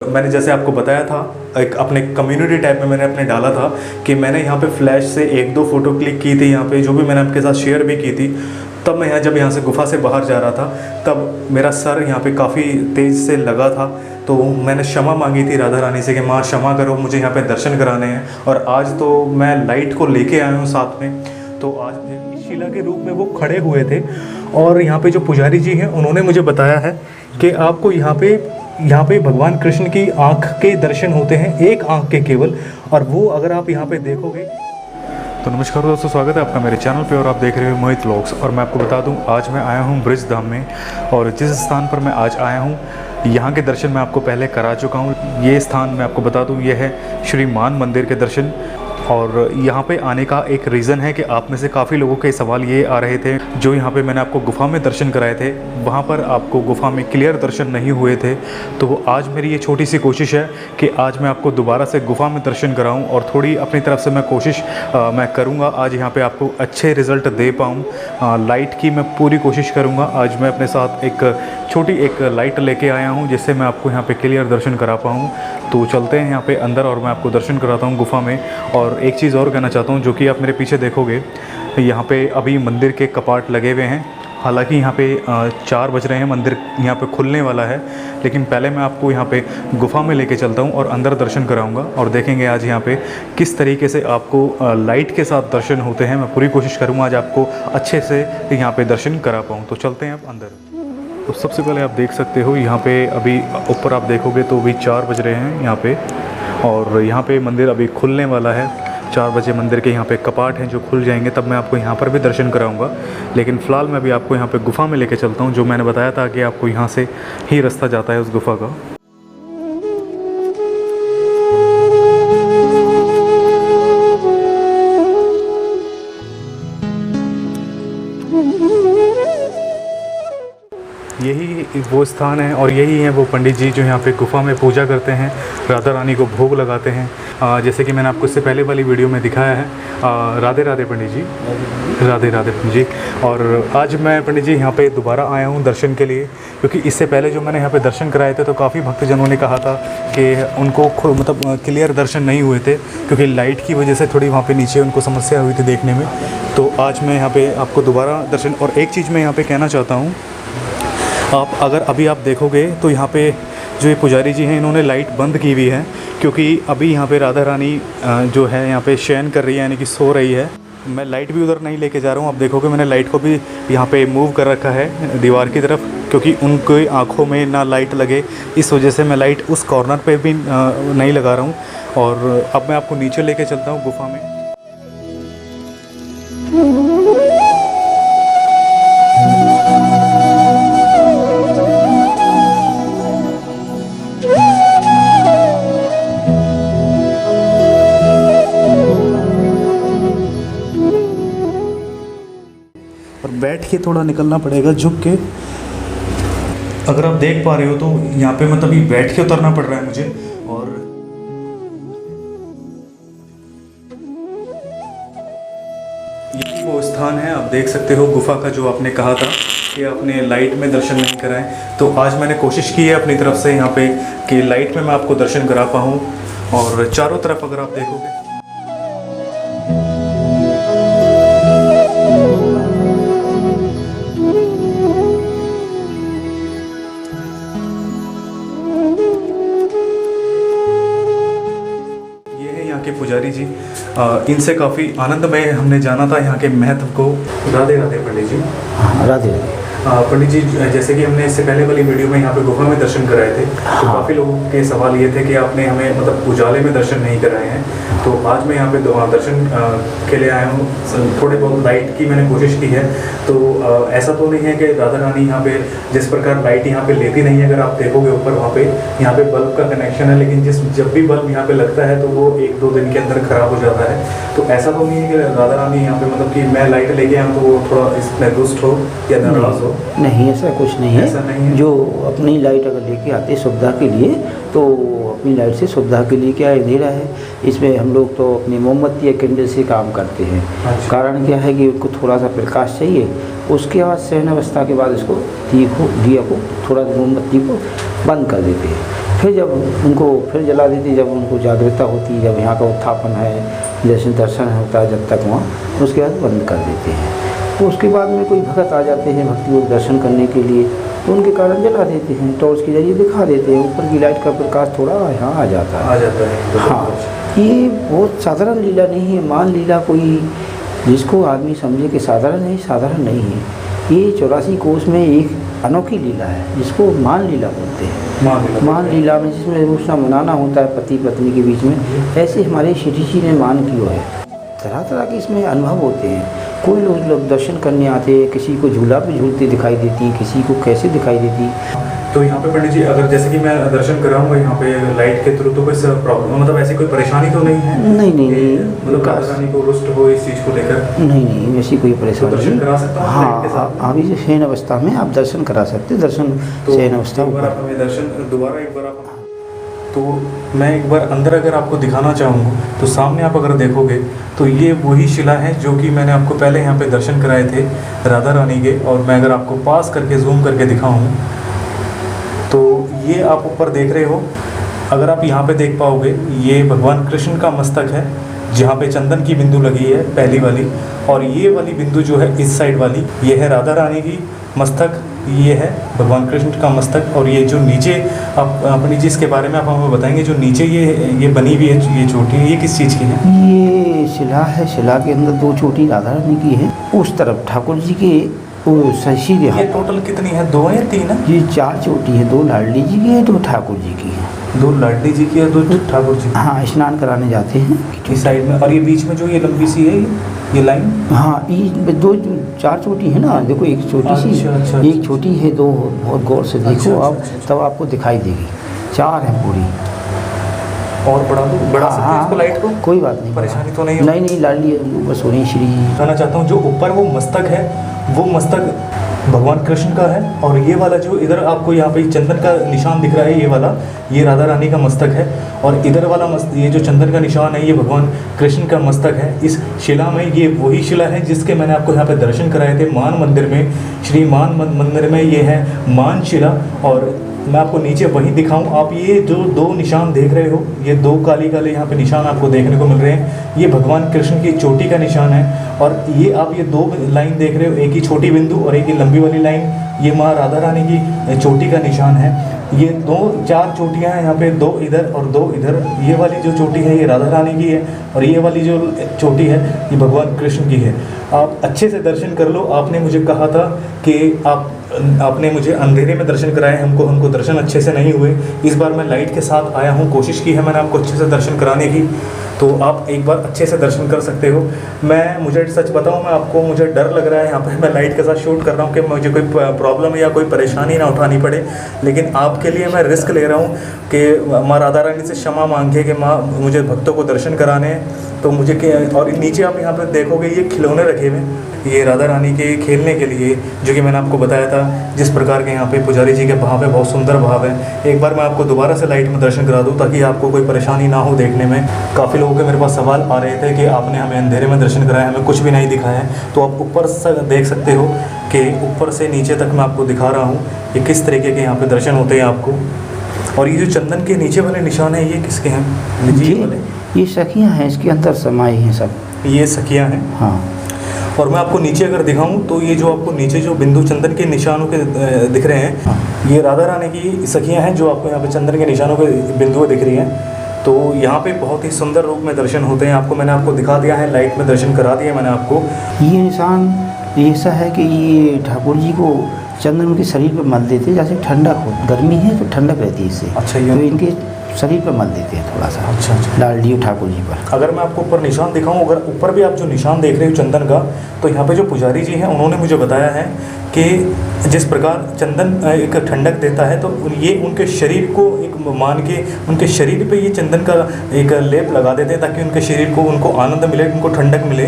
मैंने जैसे आपको बताया था, एक अपने कम्युनिटी टैब में मैंने अपने डाला था कि मैंने यहाँ पे फ्लैश से एक दो फ़ोटो क्लिक की थी, यहाँ पे जो भी मैंने आपके साथ शेयर भी की थी। तब मैं जब यहाँ से गुफ़ा से बाहर जा रहा था, तब मेरा सर यहाँ पे काफ़ी तेज़ से लगा था। तो मैंने क्षमा मांगी थी राधा रानी से कि माँ क्षमा करो, मुझे यहाँ पे दर्शन कराने हैं। और आज तो मैं लाइट को लेके आया हूँ साथ में। तो आज शिला के रूप में वो खड़े हुए थे और यहाँ पे जो पुजारी जी हैं उन्होंने मुझे बताया है कि आपको यहाँ पे भगवान कृष्ण की आँख के दर्शन होते हैं, एक आँख के केवल, और वो अगर आप यहाँ पे देखोगे। तो नमस्कार दोस्तों, स्वागत है आपका मेरे चैनल पे और आप देख रहे हो मोहित व्लॉग्स। और मैं आपको बता दूं, आज मैं आया हूं ब्रिज धाम में, और जिस स्थान पर मैं आज आया हूं यहाँ के दर्शन मैं आपको पहले करा चुका हूं। ये स्थान मैं आपको बता दूं, ये है श्री मान मंदिर के दर्शन। और यहाँ पे आने का एक रीज़न है कि आप में से काफ़ी लोगों के सवाल ये आ रहे थे, जो यहाँ पे मैंने आपको गुफ़ा में दर्शन कराए थे, वहाँ पर आपको गुफ़ा में क्लियर दर्शन नहीं हुए थे। तो आज मेरी ये छोटी सी कोशिश है कि आज मैं आपको दोबारा से गुफ़ा में दर्शन कराऊँ, और थोड़ी अपनी तरफ से मैं कोशिश मैं करूँगा आज यहाँ पे आपको अच्छे रिज़ल्ट दे पाऊँ। लाइट की मैं पूरी कोशिश करूँगा। आज मैं अपने साथ एक छोटी लाइट लेके आया हूँ, जिससे मैं आपको यहाँ पे क्लियर दर्शन करा पाऊँ। तो चलते हैं यहाँ पे अंदर और मैं आपको दर्शन कराता हूँ गुफ़ा में। और एक चीज़ और कहना चाहता हूँ, जो कि आप मेरे पीछे देखोगे, यहाँ पे अभी मंदिर के कपाट लगे हुए हैं। हालांकि यहाँ पे 4 बज रहे हैं, मंदिर यहाँ पे खुलने वाला है, लेकिन पहले मैं आपको यहाँ पे गुफ़ा में लेके चलता हूँ और अंदर दर्शन कराऊंगा, और देखेंगे आज यहाँ पे किस तरीके से आपको लाइट के साथ दर्शन होते हैं। मैं पूरी कोशिश करूँगा आज आपको अच्छे से यहाँ पे दर्शन करा पाऊँ। तो चलते हैं अब अंदर। तो सबसे पहले आप देख सकते हो यहाँ पे अभी ऊपर आप देखोगे तो अभी 4 बज रहे हैं यहाँ पे, और यहाँ पे मंदिर अभी खुलने वाला है। 4 बजे मंदिर के यहाँ पे कपाट हैं जो खुल जाएंगे, तब मैं आपको यहाँ पर भी दर्शन कराऊंगा। लेकिन फ़िलहाल मैं अभी आपको यहाँ पे गुफ़ा में लेके चलता हूँ, जो मैंने बताया था कि आपको यहाँ से ही रास्ता जाता है उस गुफ़ा का। यही वो स्थान है और यही है वो पंडित जी जो यहाँ पे गुफ़ा में पूजा करते हैं, राधा रानी को भोग लगाते हैं। जैसे कि मैंने आपको इससे पहले वाली वीडियो में दिखाया है। राधे राधे पंडित जी, राधे राधे पंडित जी। और आज मैं पंडित जी यहाँ पे दोबारा आया हूँ दर्शन के लिए, क्योंकि इससे पहले जो मैंने यहाँ पे दर्शन कराए थे तो काफ़ी भक्तजनों ने कहा था कि उनको मतलब क्लियर दर्शन नहीं हुए थे, क्योंकि लाइट की वजह से थोड़ी वहाँ पर नीचे उनको समस्या हुई थी देखने में। तो आज मैं यहाँ पर आपको दोबारा दर्शन। और एक चीज़ मैं यहाँ पर कहना चाहता हूँ, आप अगर अभी आप देखोगे तो यहाँ पे जो ये पुजारी जी हैं इन्होंने लाइट बंद की हुई है, क्योंकि अभी यहाँ पे राधा रानी जो है यहाँ पे शयन कर रही है, यानी कि सो रही है। मैं लाइट भी उधर नहीं लेके जा रहा हूँ। आप देखोगे मैंने लाइट को भी यहाँ पे मूव कर रखा है दीवार की तरफ, क्योंकि उनकी आँखों में ना लाइट लगे, इस वजह से मैं लाइट उस कॉर्नर पे भी नहीं लगा रहा हूँ। और अब मैं आपको नीचे लेके चलता हूँ गुफ़ा में। और बैठ के थोड़ा निकलना पड़ेगा झुक के। अगर आप देख पा रहे हो तो यहाँ पे मतलब ये बैठ के उतरना पड़ रहा है मुझे। और यही वो स्थान है, आप देख सकते हो गुफा का, जो आपने कहा था कि आपने लाइट में दर्शन नहीं कराए। तो आज मैंने कोशिश की है अपनी तरफ से यहाँ पे कि लाइट में मैं आपको दर्शन करा पाऊँ। और चारों तरफ अगर आप देखोगे, पुजारी जी, इनसे काफ़ी आनंदमय हमने जाना था यहाँ के महत्व को। राधे राधे पंडित जी। राधे पंडित जी, जैसे कि हमने इससे पहले वाली वीडियो में यहाँ पे गुफा में दर्शन कराए थे, तो काफ़ी लोगों के सवाल ये थे कि आपने हमें मतलब उजाले में दर्शन नहीं कराए हैं। तो आज मैं यहाँ पे दर्शन के लिए आया हूँ। थोड़े बहुत लाइट की मैंने कोशिश की है। तो ऐसा तो नहीं है कि राधा रानी यहाँ पे जिस प्रकार लाइट यहाँ पे लेती नहीं है, अगर आप देखोगे ऊपर वहाँ पे यहाँ पे बल्ब का कनेक्शन है, लेकिन जब भी बल्ब यहाँ पे लगता है तो वो 1-2 दिन के अंदर ख़राब हो जाता है। तो ऐसा तो नहीं है कि राधा रानी यहाँ पे मतलब कि मैं लाइट लेके आऊँ तो वो थोड़ा इसमें रुष्ट हो या नाराज़ हो। नहीं, ऐसा कुछ नहीं है। ऐसा नहीं है। जो अपनी लाइट अगर लेके आते सुविधा के लिए, तो अपनी लाइट से सुविधा के लिए क्या अंधेरा है, इसमें हम लोग तो अपनी मोमबत्ती या कैंडल से काम करते हैं। अच्छा। कारण क्या है कि उनको थोड़ा सा प्रकाश चाहिए, उसके बाद सहन अवस्था के बाद इसको दिया को थोड़ा मोमबत्ती को बंद कर देते हैं। फिर जब उनको फिर जला देती, जब उनको जागरूकता होती, जब यहाँ का उत्थापन है, जैसे दर्शन होता है जब तक वहाँ, उसके बाद बंद कर देते हैं। तो उसके बाद में कोई भगत आ जाते हैं भक्ति को दर्शन करने के लिए, तो उनके कारण जला देते हैं, टॉर्च के जरिए दिखा देते हैं, ऊपर की लाइट का प्रकाश थोड़ा यहाँ आ जाता है। हाँ, ये बहुत साधारण लीला नहीं है। मान लीला कोई जिसको आदमी समझे कि साधारण है, साधारण नहीं है। ये 84 कोस में एक अनोखी लीला है जिसको मान लीला बोलते हैं। मान लीला में जिसमें रोशना मनाना होता है पति पत्नी के बीच में, ऐसे हमारे श्री जी ने मान किया है। तरह तरह के इसमें अनुभव होते हैं। कोई लोग दर्शन करने आते हैं, किसी को झूला पे झूलते दिखाई देती, किसी को कैसे दिखाई देती। तो यहाँ पे पंडित जी, अगर जैसे कि मैं दर्शन कराऊंगा यहाँ पे लाइट के थ्रू, तो कोई प्रॉब्लम, मतलब ऐसी कोई परेशानी तो नहीं है? नहीं, मतलब रानी को रुष्ट हो इस चीज़ को लेकर? नहीं, ऐसी कोई परेशानी। तो दर्शन करा सकता हूँ? हाँ, अभी जो शयन अवस्था में आप दर्शन करा सकते, दर्शन शयन अवस्था। दोबारा एक बार आप, तो मैं एक बार अंदर अगर आपको दिखाना चाहूँगा तो सामने आप अगर देखोगे तो ये वही शिला है जो कि मैंने आपको पहले यहाँ पे दर्शन कराए थे राधा रानी के। और मैं अगर आपको पास करके जूम करके दिखाऊँ तो ये आप ऊपर देख रहे हो, अगर आप यहाँ पे देख पाओगे, ये भगवान कृष्ण का मस्तक है जहाँ पे चंदन की बिंदु लगी है पहली वाली, और ये वाली बिंदु जो है इस साइड वाली, ये है राधा रानी की मस्तक, ये है भगवान कृष्ण का मस्तक। और ये जो नीचे आप अपनी जिसके बारे में आप हमें बताएंगे, जो नीचे ये बनी हुई है, ये चोटी, ये किस चीज़ की है? ये शिला है, शिला के अंदर 2 चोटी राधा रानी की है। उस तरफ ठाकुर जी के शशि। ये टोटल कितनी है, 2 या 3 है? ये 4 चोटी है, 2 लाडली जी की है, 2 ठाकुर जी की है। 2 लाडली जी की है, 2 ठाकुर जी। हाँ, स्नान कराने जाते हैं इस साइड में। और ये बीच में जो ये लंबी सी है ये लाइन? हाँ, ये 4 चोटी है ना, देखो एक छोटी सी, अच्छा, एक छोटी है, 2 बहुत गौर से देखो आप, तब आपको दिखाई देगी। 4 है पूरी। और बढ़ा सकते हैं इसको, लाइट को? कोई बात नहीं, परेशानी तो नहीं? नहीं, लाडली बस हो रही श्री। कहना चाहता हूँ जो ऊपर वो मस्तक है, वो मस्तक भगवान कृष्ण का है, और ये वाला जो इधर आपको यहाँ पे चंदन का निशान दिख रहा है, ये वाला, ये राधा रानी का मस्तक है। और इधर वाला ये जो चंदन का निशान है, ये भगवान कृष्ण का मस्तक है। इस शिला में, ये वही शिला है जिसके मैंने आपको यहाँ पे दर्शन कराए थे मान मंदिर में, श्री मान मंदिर में। ये है मान शिला। और मैं आपको नीचे वही दिखाऊं, आप ये जो 2 निशान देख रहे हो, ये 2 काले काले यहाँ पे निशान आपको देखने को मिल रहे हैं, ये भगवान कृष्ण की चोटी का निशान है। और ये आप ये 2 लाइन देख रहे हो, एक ही छोटी बिंदु और एक ही लंबी वाली लाइन, ये माँ राधा रानी की चोटी का निशान है। ये 4 चोटियाँ हैं यहाँ पे, 2 इधर और 2 इधर। ये वाली जो चोटी है ये राधा रानी की है, और ये वाली जो चोटी है ये भगवान कृष्ण की है। आप अच्छे से दर्शन कर लो। आपने मुझे कहा था कि आपने मुझे अंधेरे में दर्शन कराए, हमको दर्शन अच्छे से नहीं हुए। इस बार मैं लाइट के साथ आया हूँ, कोशिश की है मैंने आपको अच्छे से दर्शन कराने की, तो आप एक बार अच्छे से दर्शन कर सकते हो। मुझे सच बताऊँ, मुझे डर लग रहा है यहाँ पे मैं लाइट के साथ शूट कर रहा हूँ कि मुझे कोई प्रॉब्लम या कोई परेशानी ना उठानी पड़े, लेकिन आपके लिए मैं रिस्क ले रहा हूँ कि माँ राधा रानी से क्षमा मांगे कि माँ मुझे भक्तों को दर्शन कराने हैं। तो मुझे और नीचे आप यहाँ पर देखोगे ये खिलौने रखे हुए, ये राधा रानी के खेलने के लिए, जो कि मैंने आपको बताया था जिस प्रकार के यहाँ पे पुजारी जी के भाव है, बहुत सुंदर भाव है। एक बार मैं आपको दोबारा से लाइट में दर्शन करा दूँ ताकि आपको कोई परेशानी ना हो देखने में। काफ़ी लोगों के मेरे पास सवाल आ रहे थे कि आपने हमें अंधेरे में दर्शन कराया, हमें कुछ भी नहीं दिखाया है। तो आप ऊपर से देख सकते हो कि ऊपर से नीचे तक मैं आपको दिखा रहा हूँ कि किस तरीके के यहाँ पर दर्शन होते हैं आपको। और ये जो चंदन के नीचे वाले निशान है ये किसके हैं जी वाले? ये सखियाँ हैं, इसके अंदर समाई हैं सब, ये सखियाँ हैं। हाँ। और मैं आपको नीचे अगर दिखाऊं तो ये जो आपको नीचे जो बिंदु चंदन के निशानों के दिख रहे हैं, हाँ। ये राधा रानी की सखियाँ हैं जो आपको यहाँ पे चंदन के निशानों के बिंदुएं दिख रही हैं। तो यहाँ पे बहुत ही सुंदर रूप में दर्शन होते हैं। मैंने आपको दिखा दिया है, लाइट में दर्शन करा दिया मैंने आपको। ये निशान ऐसा है कि ये ठाकुर जी को चंदन उनके शरीर पर मल देते हैं, जैसे ठंडक हो, गर्मी है तो ठंडक रहती है इससे। अच्छा, तो इनके शरीर पर मल देते हैं थोड़ा सा। अच्छा। लाडली ठाकुर जी पर। अगर मैं आपको ऊपर निशान दिखाऊं, अगर ऊपर भी आप जो निशान देख रहे हो चंदन का, तो यहाँ पे जो पुजारी जी हैं उन्होंने मुझे बताया है कि जिस प्रकार चंदन एक ठंडक देता है, तो ये उनके शरीर को एक मान के उनके शरीर पे ये चंदन का एक लेप लगा देते हैं ताकि उनके शरीर को उनको आनंद मिले, उनको ठंडक मिले।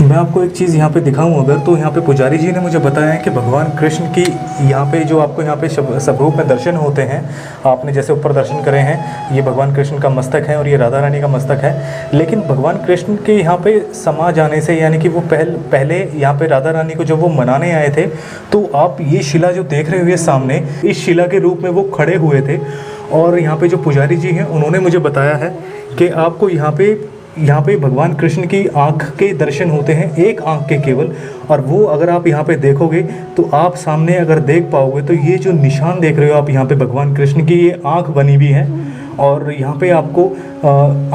मैं आपको एक चीज़ यहाँ पे दिखाऊं अगर, तो यहाँ पे पुजारी जी ने मुझे बताया है कि भगवान कृष्ण की यहाँ पे जो आपको यहाँ पे स्वरूप में दर्शन होते हैं, आपने जैसे ऊपर दर्शन करे हैं, ये भगवान कृष्ण का मस्तक है और ये राधा रानी का मस्तक है। लेकिन भगवान कृष्ण के यहाँ पे समा जाने से, यानी कि वो पहले यहाँ पे राधा रानी को जब वो मनाने आए थे, तो आप ये शिला जो देख रहे हुए सामने, इस शिला के रूप में वो खड़े हुए थे। और यहाँ पे जो पुजारी जी हैं उन्होंने मुझे बताया है कि आपको यहाँ पे भगवान कृष्ण की आँख के दर्शन होते हैं, एक आँख के केवल। और वो अगर आप यहाँ पे देखोगे तो आप सामने अगर देख पाओगे तो ये जो निशान देख रहे हो आप यहाँ पे भगवान कृष्ण की, ये आँख बनी हुई है और यहाँ पे आपको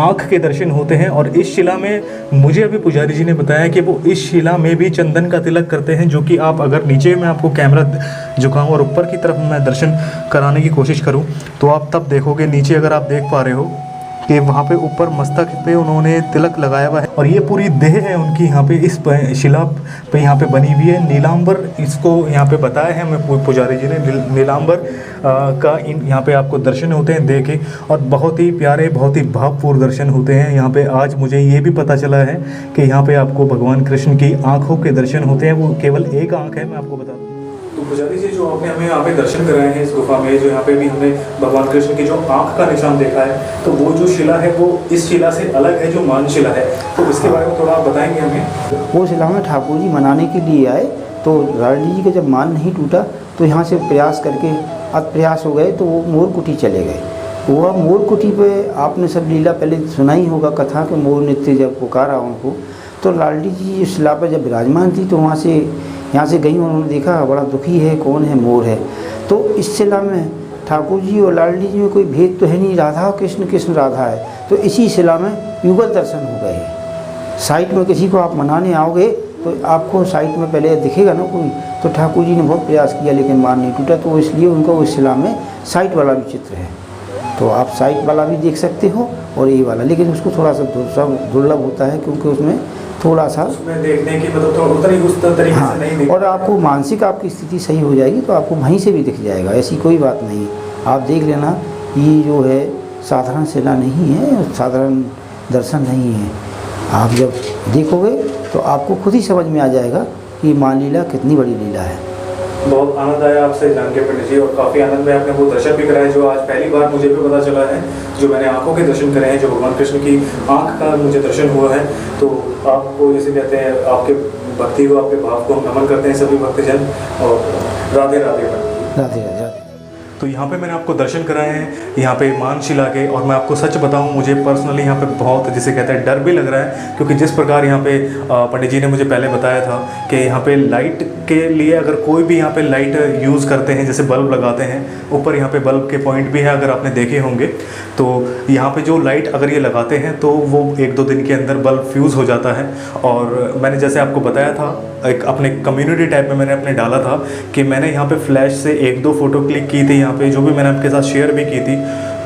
आँख के दर्शन होते हैं। और इस शिला में मुझे अभी पुजारी जी ने बताया कि वो इस शिला में भी चंदन का तिलक करते हैं, जो कि आप अगर नीचे में आपको कैमरा झुकाऊँ और ऊपर की तरफ मैं दर्शन कराने की कोशिश करूँ तो आप तब देखोगे, नीचे अगर आप देख पा रहे हो कि वहाँ पे ऊपर मस्तक पे उन्होंने तिलक लगाया हुआ है और ये पूरी देह है उनकी यहाँ पे इस शिला पे यहाँ पे बनी हुई है। नीलांबर इसको यहाँ पे बताया है हमें पुजारी जी ने, नीलांबर का यहाँ पे आपको दर्शन होते हैं देह के, और बहुत ही प्यारे, बहुत ही भावपूर्ण दर्शन होते हैं यहाँ पे। आज मुझे ये भी पता चला है कि यहाँ पे आपको भगवान कृष्ण की आँखों के दर्शन होते हैं, वो केवल एक आँख है, मैं आपको बता दूँ। तो पुजारी जी, जो आपने हमें यहाँ पे दर्शन कराए हैं इस गुफा में, जो यहाँ पे भी हमने भगवान कृष्ण की जो आँख का निशान देखा है, तो वो जो शिला है वो इस शिला से अलग है, जो मान शिला है, तो इसके बारे में थोड़ा आप बताएंगे हमें। वो शिला में ठाकुर जी मनाने के लिए आए, तो लाडली जी का जब मान नहीं टूटा तो यहाँ से प्रयास करके प्रयास हो गए, तो वो मोरकुटी चले गए। वह मोरकुटी पे आपने सब लीला पहले सुना ही होगा कथा के, मोर नृत्य जब पुकारा उनको, तो लाडली जी इस शिला पर जब विराजमान थी तो वहाँ से यहाँ से गई, उन्होंने देखा बड़ा दुखी है, कौन है, मोर है। तो इस शिला में ठाकुर जी और लाडली जी में कोई भेद तो है नहीं, राधा कृष्ण, कृष्ण राधा है। तो इसी शिला में युगल दर्शन हो गए। साइट में किसी को आप मनाने आओगे तो आपको साइट में पहले दिखेगा ना कोई, तो ठाकुर जी ने बहुत प्रयास किया लेकिन मान नहीं टूटा, तो इसलिए उनको उस शिला में साइट वाला भी चित्र है। तो आप साइट वाला भी देख सकते हो और ये वाला, लेकिन उसको थोड़ा सा दुर्लभ होता है क्योंकि उसमें थोड़ा सा उसमें देखने की मतलब तो उतनी उस तरीके से नहीं दिख। और आपको मानसिक आपकी स्थिति सही हो जाएगी तो आपको वहीं से भी दिख जाएगा, ऐसी कोई बात नहीं। आप देख लेना, ये जो है साधारण शिला नहीं है, साधारण दर्शन नहीं है। आप जब देखोगे तो आपको खुद ही समझ में आ जाएगा कि मान लीला कितनी बड़ी लीला है। बहुत आनंद आया आपसे जान के पंडित जी, और काफ़ी आनंद में आपने वो दर्शन भी कराए जो आज पहली बार मुझे भी पता चला है, जो मैंने आंखों के दर्शन करे हैं, जो भगवान कृष्ण की आंख का मुझे दर्शन हुआ है। तो आपको जैसे कहते हैं, आपके भक्ति को, आपके भाव को हम नमन करते हैं सभी भक्तजन, और राधे राधे राधे राधे। तो यहाँ पे मैंने आपको दर्शन कराए हैं यहाँ पे मानशिला के, और मैं आपको सच बताऊँ, मुझे पर्सनली यहाँ पे बहुत, जिसे कहते हैं, डर भी लग रहा है, क्योंकि जिस प्रकार यहाँ पे पंडित जी ने मुझे पहले बताया था कि यहाँ पे लाइट के लिए अगर कोई भी यहाँ पे लाइट यूज़ करते हैं, जैसे बल्ब लगाते हैं, ऊपर यहाँ पे बल्ब के पॉइंट भी है, अगर आपने देखे होंगे, तो यहाँ पे जो लाइट अगर ये लगाते हैं तो वो 1-2 दिन के अंदर बल्ब फ्यूज़ हो जाता है। और मैंने जैसे आपको बताया था, एक अपने कम्युनिटी टाइप में मैंने अपने डाला था कि मैंने यहाँ पे फ्लैश से 1-2 फ़ोटो क्लिक की थी यहाँ पे, जो भी मैंने आपके साथ शेयर भी की थी।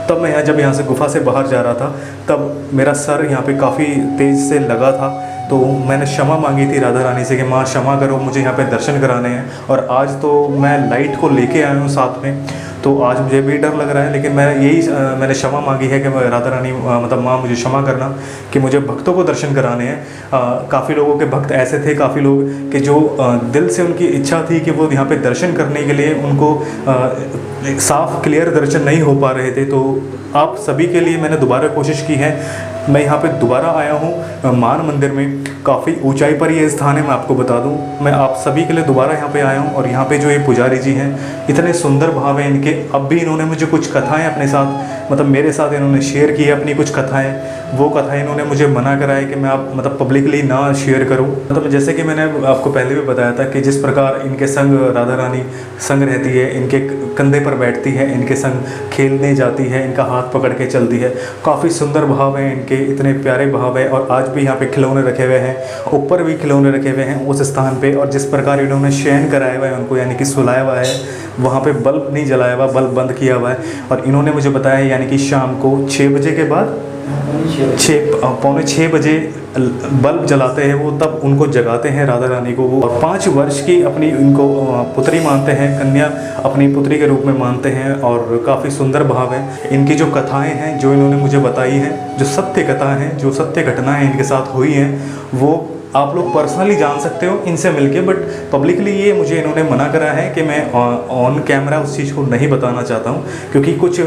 तब मैं जब यहाँ से गुफा से बाहर जा रहा था, तब मेरा सर यहाँ पे काफ़ी तेज़ से लगा था, तो मैंने क्षमा मांगी थी राधा रानी से कि माँ क्षमा करो, मुझे यहाँ पे दर्शन कराने हैं। और आज तो मैं लाइट को लेके आया हूँ साथ में, तो आज मुझे भी डर लग रहा है, लेकिन मैंने क्षमा मांगी है कि राधा रानी, मतलब माँ, मुझे क्षमा करना कि मुझे भक्तों को दर्शन कराने हैं। काफ़ी लोगों के भक्त ऐसे थे, काफ़ी लोग कि जो दिल से उनकी इच्छा थी कि वो यहाँ पे दर्शन करने के लिए, उनको साफ क्लियर दर्शन नहीं हो पा रहे थे। तो आप सभी के लिए मैंने दोबारा कोशिश की है। मैं यहाँ पे दोबारा आया हूँ मान मंदिर में, काफ़ी ऊंचाई पर ये स्थान है, मैं आपको बता दूँ। मैं आप सभी के लिए दोबारा यहाँ पे आया हूँ, और यहाँ पे जो ये पुजारी जी हैं, इतने सुंदर भाव हैं इनके। अब भी इन्होंने मुझे कुछ कथाएं अपने साथ, मतलब मेरे साथ इन्होंने शेयर की है अपनी कुछ कथाएं। वो कथाएं इन्होंने मुझे मना करा है कि मैं आप मतलब पब्लिकली ना शेयर करूँ। मतलब जैसे कि मैंने आपको पहले भी बताया था कि जिस प्रकार इनके संग राधा रानी संग रहती है, इनके कंधे पर बैठती है, इनके संग खेलने जाती है, इनका हाथ पकड़ के चलती है, काफ़ी सुंदर भाव है इनके, इतने प्यारे भाव है। और आज भी यहाँ पे खिलौने रखे हुए हैं, ऊपर भी खिलौने रखे हुए हैं उस स्थान पे। और जिस प्रकार इन्होंने शयन कराया हुआ है उनको, यानी कि सुलाया हुआ है, वहाँ पे बल्ब नहीं जलाया हुआ, बल्ब बंद किया हुआ है। और इन्होंने मुझे बताया यानी कि शाम को 6 बजे के बाद 6:45 बजे बल्ब जलाते हैं वो, तब उनको जगाते हैं राधा रानी को वो। और 5 वर्ष की अपनी उनको पुत्री मानते हैं, कन्या अपनी पुत्री के रूप में मानते हैं। और काफ़ी सुंदर भाव है इनकी। जो कथाएं हैं जो इन्होंने मुझे बताई हैं, जो सत्य कथा हैं, जो सत्य घटनाएं इनके साथ हुई हैं, वो आप लोग पर्सनली जान सकते हो इनसे मिलके, बट पब्लिकली ये मुझे इन्होंने मना करा है कि मैं ऑन कैमरा उस चीज़ को नहीं बताना चाहता हूँ, क्योंकि कुछ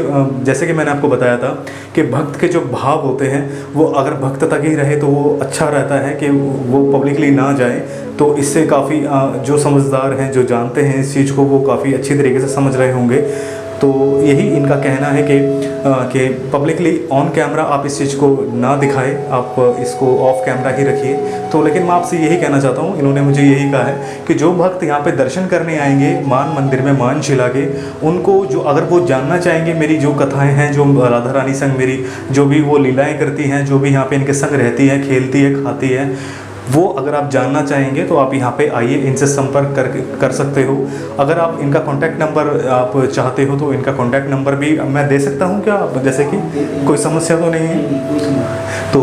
जैसे कि मैंने आपको बताया था कि भक्त के जो भाव होते हैं वो अगर भक्त तक ही रहे तो वो अच्छा रहता है कि वो पब्लिकली ना जाए। तो इससे काफ़ी जो समझदार हैं, जो जानते हैं इस चीज़ को, वो काफ़ी अच्छी तरीके से समझ रहे होंगे। तो यही इनका कहना है कि पब्लिकली ऑन कैमरा आप इस चीज़ को ना दिखाएं, आप इसको ऑफ कैमरा ही रखिए। तो लेकिन मैं आपसे यही कहना चाहता हूँ, इन्होंने मुझे यही कहा है कि जो भक्त यहाँ पे दर्शन करने आएंगे मान मंदिर में, मान शिला के, उनको जो अगर वो जानना चाहेंगे मेरी जो कथाएं हैं, जो राधा रानी संग मेरी जो भी वो लीलाएँ करती हैं, जो भी यहाँ पे इनके संग रहती है, खेलती है, खाती है, वो अगर आप जानना चाहेंगे तो आप यहाँ पे आइए, इनसे संपर्क कर सकते हो। अगर आप इनका कॉन्टैक्ट नंबर आप चाहते हो तो इनका कॉन्टैक्ट नंबर भी मैं दे सकता हूँ क्या, जैसे कि कोई समस्या तो नहीं है? तो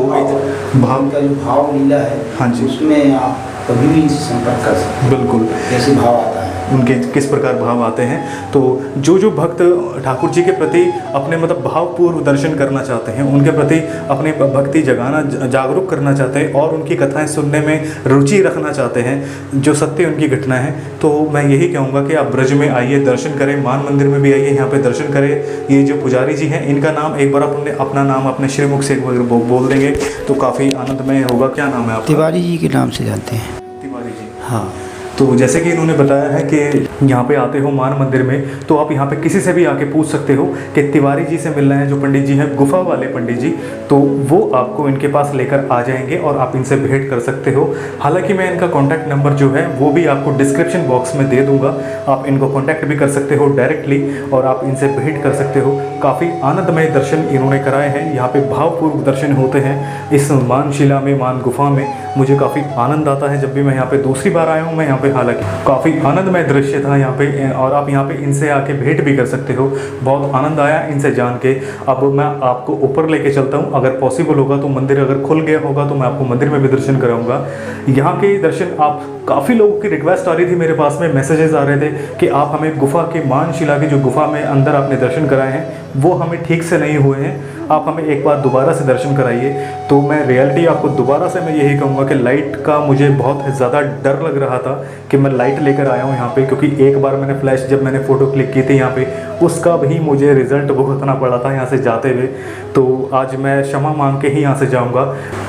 भाव का जो भाव लीला है, हाँ जी, उसमें आप कभी भी इनसे संपर्क कर सकते हैं। बिल्कुल, कैसे भाव आता है, उनके किस प्रकार भाव आते हैं। तो जो भक्त ठाकुर जी के प्रति अपने मतलब भावपूर्व दर्शन करना चाहते हैं, उनके प्रति अपने भक्ति जगाना, जागरूक करना चाहते हैं और उनकी कथाएं सुनने में रुचि रखना चाहते हैं, जो सत्य उनकी घटना है, तो मैं यही कहूँगा कि आप ब्रज में आइए, दर्शन करें, मान मंदिर में भी आइए, यहाँ पे दर्शन करें। ये जो पुजारी जी हैं, इनका नाम एक बार अपना नाम अपने श्रीमुख से बोल देंगे तो काफ़ी आनंदमय होगा। क्या नाम है आपका? तिवारी जी के नाम से जानते हैं। तिवारी जी, हाँ। तो जैसे कि इन्होंने बताया है कि यहाँ पे आते हो मान मंदिर में तो आप यहाँ पे किसी से भी आके पूछ सकते हो कि तिवारी जी से मिलना है, जो पंडित जी हैं, गुफा वाले पंडित जी, तो वो आपको इनके पास लेकर आ जाएंगे और आप इनसे भेंट कर सकते हो। हालांकि मैं इनका कॉन्टैक्ट नंबर जो है वो भी आपको डिस्क्रिप्शन बॉक्स में दे दूँगा, आप इनको कॉन्टैक्ट भी कर सकते हो डायरेक्टली और आप इनसे भेंट कर सकते हो। काफ़ी आनंदमय दर्शन इन्होंने कराए हैं, यहाँ पे भावपूर्वक दर्शन होते हैं इस मान शिला में, मान गुफा में। मुझे काफ़ी आनंद आता है जब भी मैं यहाँ पे दूसरी बार आया हूँ मैं यहाँ पे, हालांकि काफ़ी आनंदमय दृश्य था यहाँ पे और आप यहाँ पे इनसे आके भेंट भी कर सकते हो। बहुत आनंद आया इनसे जान के। अब मैं आपको ऊपर लेके चलता हूँ, अगर पॉसिबल होगा तो मंदिर अगर खुल गया होगा तो मैं आपको मंदिर में भी दर्शन कराऊंगा। यहाँ के दर्शन आप काफ़ी लोगों की रिक्वेस्ट आ रही थी मेरे पास में, मैसेजेस आ रहे थे कि आप हमें गुफा के, मान शिला की जो गुफा में अंदर आपने दर्शन कराए हैं वो हमें ठीक से नहीं हुए हैं, आप हमें एक बार दोबारा से दर्शन कराइए। तो मैं रियलिटी आपको दोबारा से मैं यही कहूँगा कि लाइट का मुझे बहुत ज़्यादा डर लग रहा था कि मैं लाइट लेकर आया हूँ यहाँ पे, क्योंकि एक बार मैंने फ्लैश जब मैंने फ़ोटो क्लिक की थी यहाँ पे, उसका भी मुझे रिज़ल्ट भुगतना पड़ा था यहाँ से जाते हुए। तो आज मैं क्षमा मांग के ही यहाँ से जाऊँगा।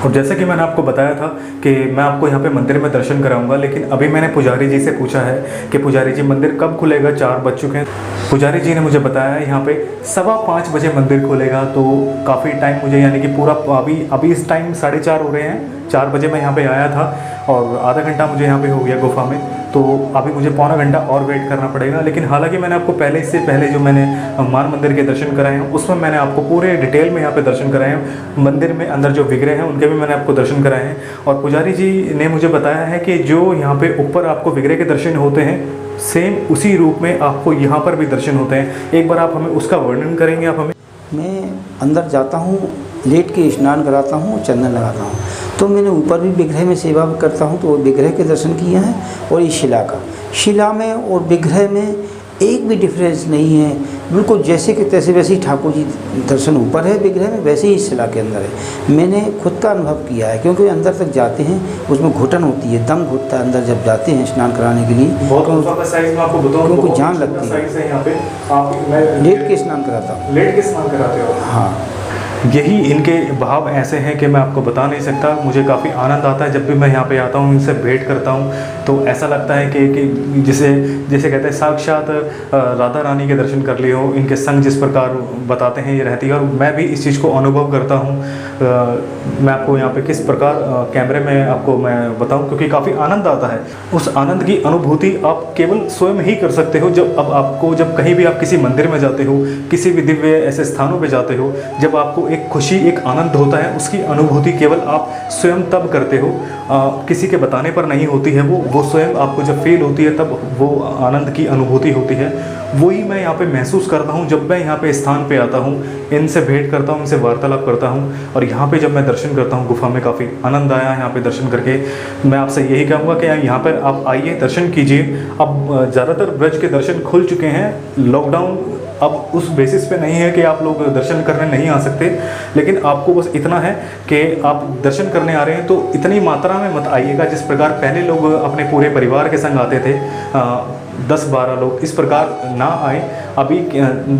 और जैसे कि मैंने आपको बताया था कि मैं आपको यहाँ पे मंदिर में दर्शन कराऊंगा, लेकिन अभी मैंने पुजारी जी से पूछा है कि पुजारी जी मंदिर कब खुलेगा, 4 बज चुके हैं। पुजारी जी ने मुझे बताया है यहाँ पे 5:15 बजे मंदिर खुलेगा। तो काफ़ी टाइम मुझे, यानी कि पूरा अभी इस टाइम 4:30 हो रहे हैं, 4 बजे मैं यहाँ पे आया था और आधा घंटा मुझे यहाँ पे हो गया गुफा में, तो अभी मुझे पौना घंटा और वेट करना पड़ेगा। लेकिन हालांकि मैंने आपको इससे पहले जो मैंने मान मंदिर के दर्शन कराए हैं उसमें मैंने आपको पूरे डिटेल में यहाँ पे दर्शन कराए हैं। मंदिर में अंदर जो विग्रह हैं उनके भी मैंने आपको दर्शन कराए हैं। और पुजारी जी ने मुझे बताया है कि जो यहाँ पे ऊपर आपको विग्रह के दर्शन होते हैं, सेम उसी रूप में आपको यहाँ पर भी दर्शन होते हैं। एक बार आप हमें उसका वर्णन करेंगे आप हमें? मैं अंदर जाता हूँ, लेट के स्नान कराता हूँ, चंदन लगाता हूँ, तो मैंने ऊपर भी विग्रह में सेवा करता हूँ, तो वो विग्रह के दर्शन किए हैं। और इस शिला में और विग्रह में एक भी डिफरेंस नहीं है, बिल्कुल जैसे कि तैसे वैसे ही ठाकुर जी दर्शन ऊपर है विग्रह में, वैसे ही इस शिला के अंदर है। मैंने खुद का अनुभव किया है, क्योंकि अंदर तक जाते हैं उसमें घुटन होती है, दम घुटता है अंदर जब जाते हैं स्नान कराने के लिए, क्योंकि जान लगती है। लेट के स्नान कराता हूँ। लेट के स्नान कराते हो? हाँ। यही इनके भाव ऐसे हैं कि मैं आपको बता नहीं सकता। मुझे काफ़ी आनंद आता है जब भी मैं यहाँ पे आता हूँ, इनसे भेंट करता हूँ, तो ऐसा लगता है कि जैसे कहते हैं साक्षात राधा रानी के दर्शन कर लिए हो। इनके संग जिस प्रकार बताते हैं ये रहती है, और मैं भी इस चीज़ को अनुभव करता हूँ। मैं आपको यहाँ पे किस प्रकार कैमरे में आपको मैं बताऊँ, क्योंकि काफ़ी आनंद आता है। उस आनंद की अनुभूति आप केवल स्वयं ही कर सकते हो जब कहीं भी आप किसी मंदिर में जाते हो, किसी भी दिव्य ऐसे स्थानों पर जाते हो, जब आपको एक खुशी, एक आनंद होता है, उसकी अनुभूति केवल आप स्वयं तब करते हो, किसी के बताने पर नहीं होती है। वो स्वयं आपको जब फील होती है तब वो आनंद की अनुभूति होती है। वही मैं यहाँ पे महसूस करता हूँ जब मैं यहाँ पे स्थान पे आता हूँ, इनसे भेंट करता हूँ, इनसे वार्तालाप करता हूँ। और यहाँ पे जब मैं दर्शन करता हूँ गुफा में, काफ़ी आनंद आया यहाँ पे दर्शन करके। मैं आपसे यही कहूँगा कि यहाँ पर आप आइए, दर्शन कीजिए। अब ज़्यादातर ब्रज के दर्शन खुल चुके हैं, लॉकडाउन अब उस बेसिस पे नहीं है कि आप लोग दर्शन करने नहीं आ सकते, लेकिन आपको बस इतना है कि आप दर्शन करने आ रहे हैं तो इतनी मात्रा में मत आइएगा जिस प्रकार पहले लोग अपने पूरे परिवार के संग आते थे, 10-12 लोग, इस प्रकार ना आए। अभी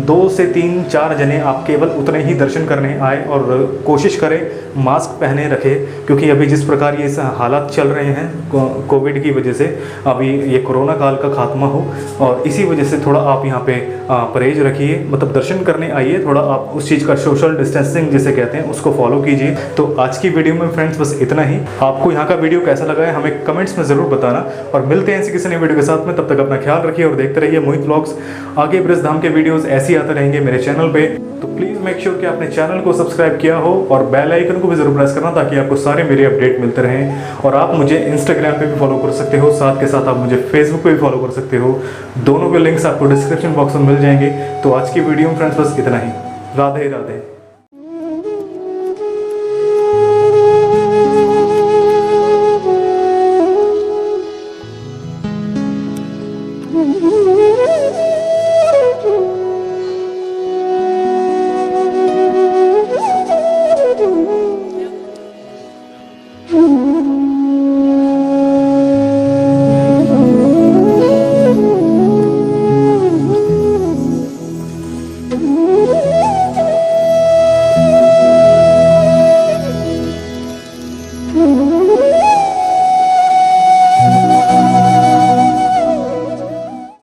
2 से 3-4 जने आप केवल उतने ही दर्शन करने आए और कोशिश करें मास्क पहने रखें, क्योंकि अभी जिस प्रकार ये हालात चल रहे हैं कोविड की वजह से, अभी ये कोरोना काल का खात्मा हो, और इसी वजह से थोड़ा आप यहाँ पे परहेज रखिए, मतलब दर्शन करने आइए, थोड़ा आप उस चीज़ का सोशल डिस्टेंसिंग जिसे कहते हैं उसको फॉलो कीजिए। तो आज की वीडियो में फ्रेंड्स बस इतना ही। आपको यहाँ का वीडियो कैसा लगा है हमें कमेंट्स में ज़रूर बताना, और मिलते हैं ऐसी किसी नई वीडियो के साथ में। तब तक अपना ख्याल रखिए और देखते रहिए मोहित व्लॉग्स। आगे ब्रजधाम के वीडियोस ऐसे ही आते रहेंगे मेरे चैनल पे, तो प्लीज़ मेक श्योर कि आपने चैनल को सब्सक्राइब किया हो और बेल आइकन को भी ज़रूर प्रेस करना, ताकि आपको सारे मेरे अपडेट मिलते रहें। और आप मुझे इंस्टाग्राम पे भी फॉलो कर सकते हो, साथ के साथ आप मुझे फेसबुक पे भी फॉलो कर सकते हो। दोनों के लिंक्स आपको डिस्क्रिप्शन बॉक्स में मिल जाएंगे। तो आज की वीडियो में फ्रेंड्स बस इतना ही। राधे राधे।